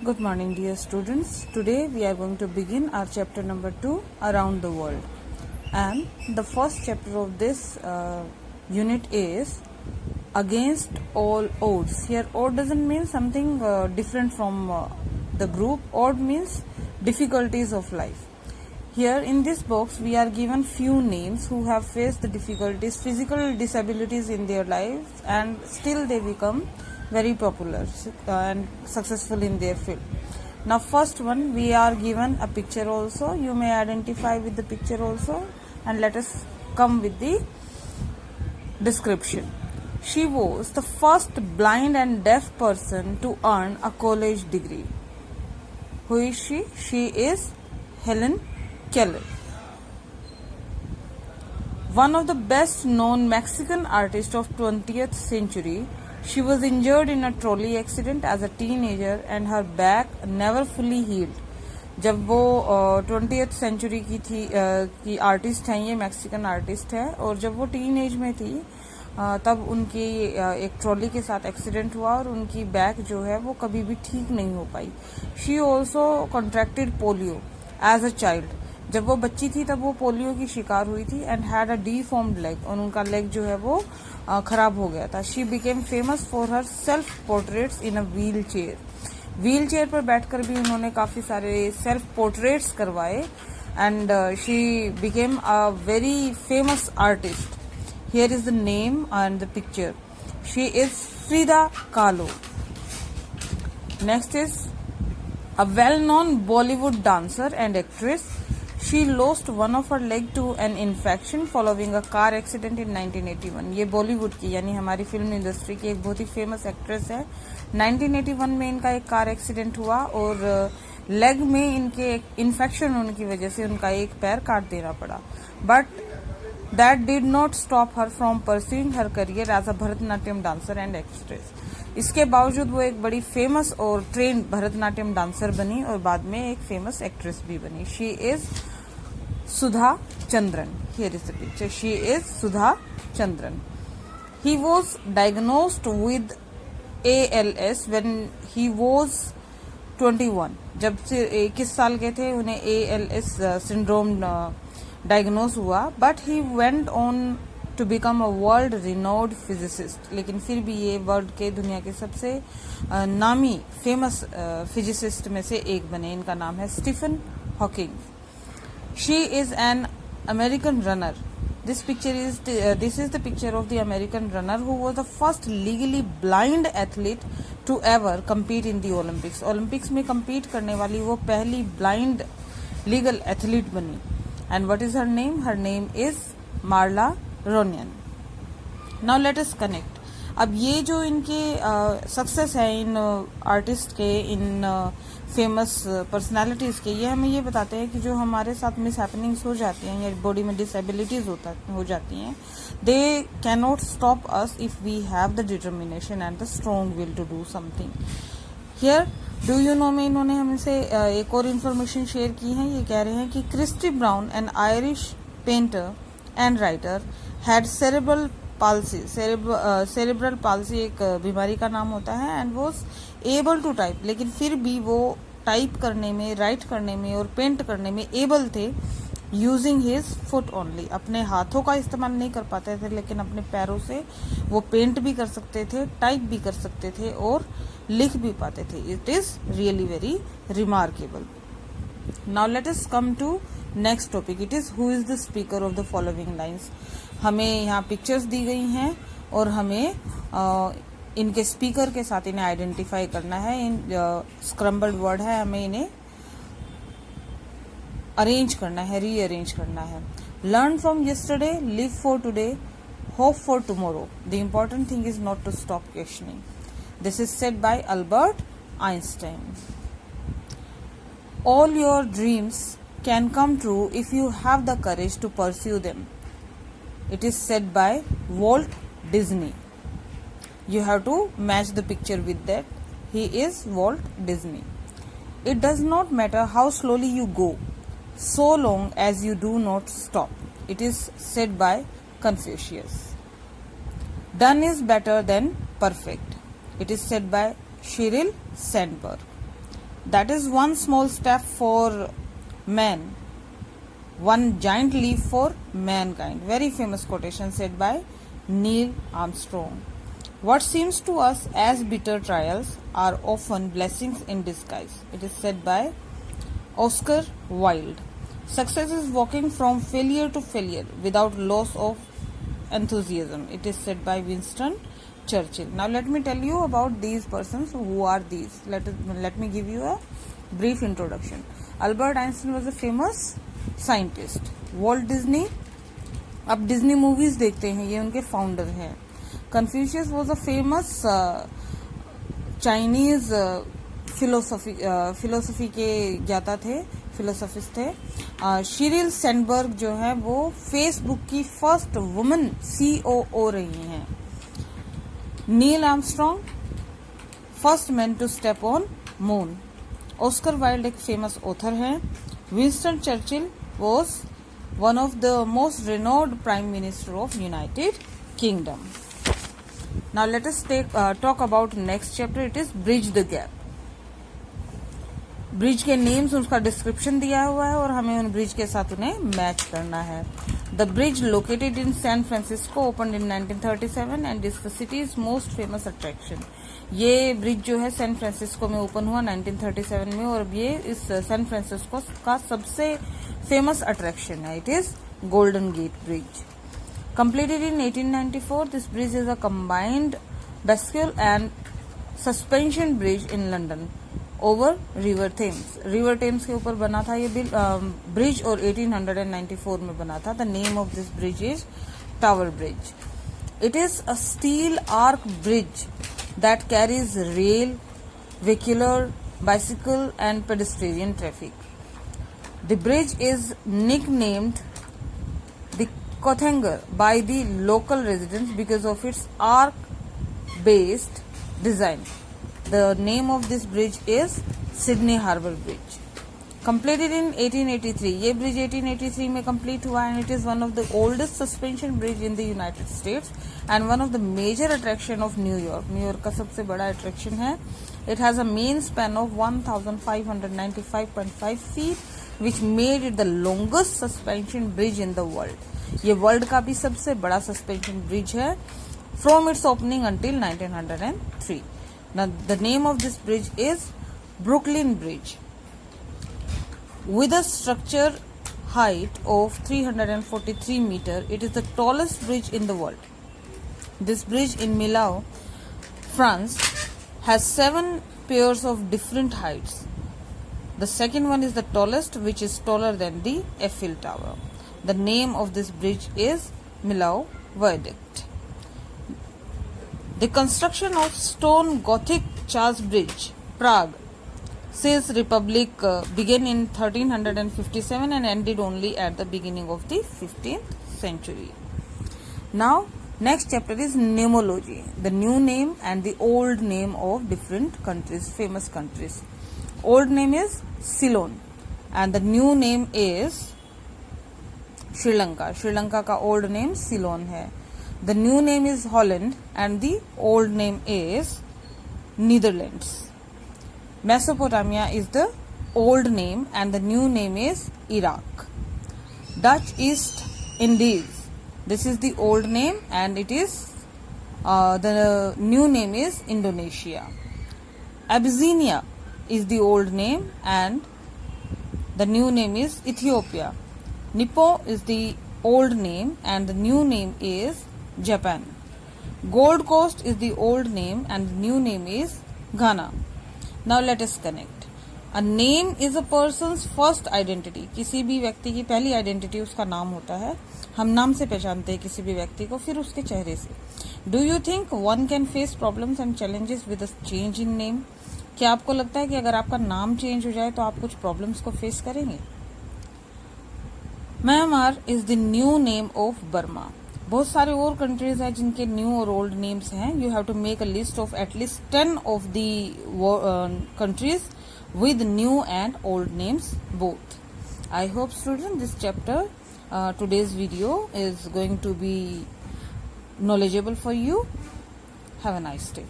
Good morning, dear students. Today we are going to begin our chapter number 2, Around the World. And the first chapter of this unit is Against All Odds. Here, odd doesn't mean something different from the group. Odd means difficulties of life. Here in this box, we are given few names who have faced the difficulties, physical disabilities in their lives, and still they become very popular and successful in their field. Now first one, we are given a picture also. You may identify with the picture also, and let us come with the description. She was the first blind and deaf person to earn a college degree. Who is she? She is Helen Keller. One of the best known Mexican artists of 20th century, she was injured in a trolley accident as a teenager and her back never fully healed. जब वो 20th century की artist हैं, ये Mexican artist है, और जब वो teen age में थी तब उनकी एक ट्रॉली के साथ एक्सीडेंट हुआ और उनकी बैक जो है वो कभी भी ठीक नहीं हो पाई. She also contracted polio as a child. जब वो बच्ची थी तब वो पोलियो की शिकार हुई थी एंड हैड अ डीफॉर्म्ड लेग, और उनका लेग जो है वो खराब हो गया था. She became famous for her self portraits in a wheelchair. Wheelchair पर बैठकर भी उन्होंने काफी सारे सेल्फ पोर्ट्रेट्स करवाए and she became a very famous artist. Here is the name and the picture. She is Frida Kahlo. Next is a well-known Bollywood dancer and actress. She lost one of her leg to an infection following a car accident in 1981. ये बॉलीवुड की यानी हमारी film industry की एक बहुत ही famous actress है. 1981 में इनका एक कार एक्सीडेंट हुआ और लेग में इनके एक इन्फेक्शन होने की वजह से उनका एक पैर काट देना पड़ा. But that did not stop her from pursuing her career as a Bharatanatyam dancer and actress. इसके बावजूद वो एक बड़ी फेमस और ट्रेंड भरतनाट्यम डांसर बनी और बाद में एक फेमस एक्ट्रेस भी बनी. She is Sudha Chandran. Here is the picture. She is Sudha Chandran. He was diagnosed with ALS when he was 21. जब से 21 साल के थे उन्हें ALS सिंड्रोम डायग्नोज हुआ. But he went on to become a world renowned physicist. लेकिन फिर भी ये वर्ल्ड के दुनिया के सबसे नामी फेमस फिजिसिस्ट में से एक बने. इनका नाम है Stephen Hawking. She is an American runner. This is the picture of the American runner who was the first legally blind athlete to ever compete in the Olympics. Olympics में compete करने वाली वो पहली ब्लाइंड लीगल एथलीट बनी. And what is her name? Her name is Marla Runyan. Now let us connect. अब ये जो इनके सक्सेस है इन आर्टिस्ट के, इन फेमस पर्सनालिटीज के, ये हमें ये बताते हैं कि जो हमारे साथ मिस हैपनिंग्स हो जाती हैं या बॉडी में डिसेबिलिटीज हो जाती हैं, they can not stop us if we have the determination and the strong will to do something. Here do you know में इन्होंने हमसे एक और इन्फॉर्मेशन शेयर की है. ये कह रहे हैं कि Christy Brown, an Irish painter and writer, had cerebral palsy. Cerebral palsy एक बीमारी का नाम होता है and was able to type. लेकिन फिर भी वो टाइप करने में, राइट करने में और पेंट करने में एबल थे यूजिंग हिज फुट ओनली. अपने हाथों का इस्तेमाल नहीं कर पाते थे लेकिन अपने पैरों से वो पेंट भी कर सकते थे, टाइप भी कर सकते थे और लिख भी पाते थे. It is really very remarkable. Now let us come to next topic. It is who is the speaker of the following lines. हमें यहाँ पिक्चर्स दी गई हैं और हमें इनके स्पीकर के साथ इन्हें आइडेंटिफाई करना है. इन स्क्रम्बल्ड वर्ड है, हमें इन्हें अरेंज करना है, रीअरेंज करना है. Learn from yesterday, live for today, hope for tomorrow. The important thing is not to stop questioning. This is said by Albert Einstein. All your dreams can come true if you have the courage to pursue them. It is said by Walt Disney. You have to match the picture with that. He is Walt Disney. It does not matter how slowly you go, so long as you do not stop. It is said by Confucius. Done is better than perfect. It is said by Sheryl Sandberg. That is one small step for man, one giant leap for mankind. Very famous quotation said by Neil Armstrong. What seems to us as bitter trials are often blessings in disguise. It is said by Oscar Wilde. Success is walking from failure to failure without loss of enthusiasm. It is said by Winston Churchill. Now let me tell you about these persons. Who are these? Let me give you a brief introduction. Albert Einstein was a famous scientist. Walt Disney, अब Disney movies देखते हैं, ये उनके founder हैं. Confucius was a famous Chinese philosophy के ज्ञाता थे, फिलोसफिस्ट थे. शीरिल सैंडबर्ग जो है वो फेसबुक की फर्स्ट वुमन COO रही हैं. Neil Armstrong, first man to step on moon. Oscar Wilde एक फेमस ऑथर हैं. Winston Churchill was one of the most renowned prime minister of United Kingdom. Now let us talk about next chapter. It is Bridge the Gap. Bridge के names उसका description दिया हुआ है और हमें उन ब्रिज के साथ उन्हें मैच करना है. The bridge located in San Francisco opened in 1937 and is the city's most famous attraction. ये ब्रिज जो है सैन फ्रांसिस्को में ओपन हुआ 1937 में और ये इस सैन फ्रांसिस्को का सबसे फेमस अट्रैक्शन है. It is Golden Gate Bridge. Completed in 1894, this bridge is a combined bascule and suspension bridge in London over River Thames. River Thames के ऊपर बना था ये ब्रिज और 1894 में बना था. The name of this bridge is Tower Bridge. It is a steel arch bridge that carries rail, vehicular, bicycle and pedestrian traffic. The bridge is nicknamed the Kothanger by the local residents because of its arc-based design. The name of this bridge is Sydney Harbour Bridge. Completed in 1883. ये bridge 1883 में complete हुआ and it is one of the oldest suspension bridge in the United States and one of the major attraction of New York. New York का सबसे बड़ा attraction है. It has a main span of 1,595.5 feet, which made it the longest suspension bridge in the world. ये world का भी सबसे बड़ा suspension bridge है from its opening until 1903. Now the name of this bridge is Brooklyn Bridge. With a structure height of 343 meters, it is the tallest bridge in the world. This bridge in Millau, France, has 7 piers of different heights. The second one is the tallest, which is taller than the Eiffel Tower. The name of this bridge is Millau Viaduct. The construction of stone Gothic Charles Bridge, Prague, says Republic began in 1357 and ended only at the beginning of the 15th century. Now, next chapter is Namology, the new name and the old name of different countries, famous countries. Old name is Ceylon and the new name is Sri Lanka. Sri Lanka का old name Ceylon है. The new name is Holland and the old name is Netherlands. Mesopotamia is the old name and the new name is Iraq. Dutch east Indies, this is the old name and it is the new name is Indonesia. Abyssinia is the old name and the new name is Ethiopia. Nippon is the old name and the new name is Japan. Gold Coast is the old name and the new name is Ghana. Now let us connect. A name is a person's first identity. किसी भी व्यक्ति की पहली identity उसका नाम होता है. हम नाम से पहचानते हैं किसी भी व्यक्ति को, फिर उसके चेहरे से. Do you think one can face problems and challenges with a change in name? क्या आपको लगता है कि अगर आपका नाम चेंज हो जाए तो आप कुछ प्रॉब्लम्स को फेस करेंगे? Myanmar is the new name of Burma. बहुत सारे और कंट्रीज हैं जिनके न्यू और ओल्ड नेम्स हैं. You have to make a list of at least 10 of the countries with new and old names both. I hope students this chapter today's video is going to be knowledgeable for you. Have a nice day.